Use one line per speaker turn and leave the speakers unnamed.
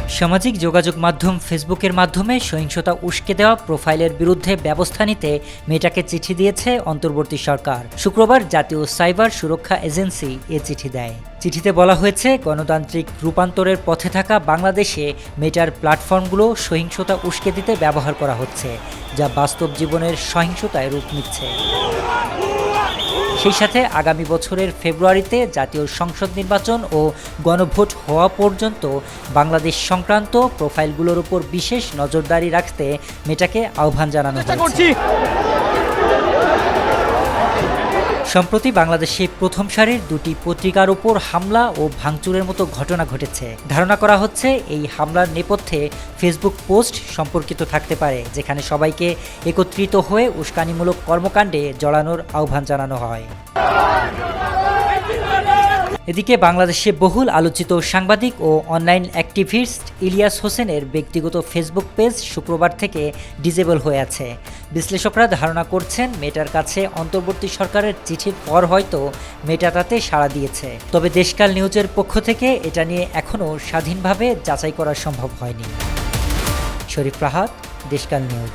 সামাজিক যোগাযোগ মাধ্যম ফেসবুকের মাধ্যমে সহিংসতা উস্কে দেওয়া প্রোফাইলের বিরুদ্ধে ব্যবস্থা নিতে মেটাকে চিঠি দিয়েছে অন্তর্বর্তী সরকার। শুক্রবার জাতীয় সাইবার সুরক্ষা এজেন্সি এ চিঠি দেয়। চিঠিতে বলা হয়েছে, গণতান্ত্রিক রূপান্তরের পথে থাকা বাংলাদেশে মেটার প্ল্যাটফর্মগুলো সহিংসতা উস্কে দিতে ব্যবহার করা হচ্ছে, যা বাস্তব জীবনের সহিংসতায় রূপ নিচ্ছে। সেই সাথে আগামী বছরের ফেব্রুয়ারিতে জাতীয় সংসদ নির্বাচন ও গণভোট হওয়া পর্যন্ত বাংলাদেশ সংক্রান্ত প্রোফাইলগুলোর উপর বিশেষ নজরদারি রাখতে মেটাকে আহ্বান জানানো হয়েছে। সম্প্রতি বাংলাদেশে প্রথম সারির দুটি পত্রিকার উপর হামলা ও ভাঙচুরের মতো ঘটনা ঘটেছে। ধারণা করা হচ্ছে, এই হামলার নেপথ্যে ফেসবুক পোস্ট সম্পর্কিত থাকতে পারে, যেখানে সবাইকে একত্রিত হয়ে উস্কানিমূলক কর্মকাণ্ডে জড়ানোর আহ্বান জানানো হয়। এদিকে বাংলাদেশে বহুল আলোচিত সাংবাদিক ও অনলাইন অ্যাক্টিভিস্ট ইলিয়াস হোসেনের ব্যক্তিগত ফেসবুক পেজ শুক্রবার থেকে ডিসেবল হয়ে আছে। বিশ্লেষকরা ধারণা করছেন, মেটার কাছে অন্তর্বর্তী সরকারের চিঠির পর হয়তো মেটা তাতে সাড়া দিয়েছে। তবে দেশকাল নিউজের পক্ষ থেকে এটা নিয়ে এখনও স্বাধীনভাবে যাচাই করা সম্ভব হয়নি। শরীফ রাহাত, দেশকাল নিউজ।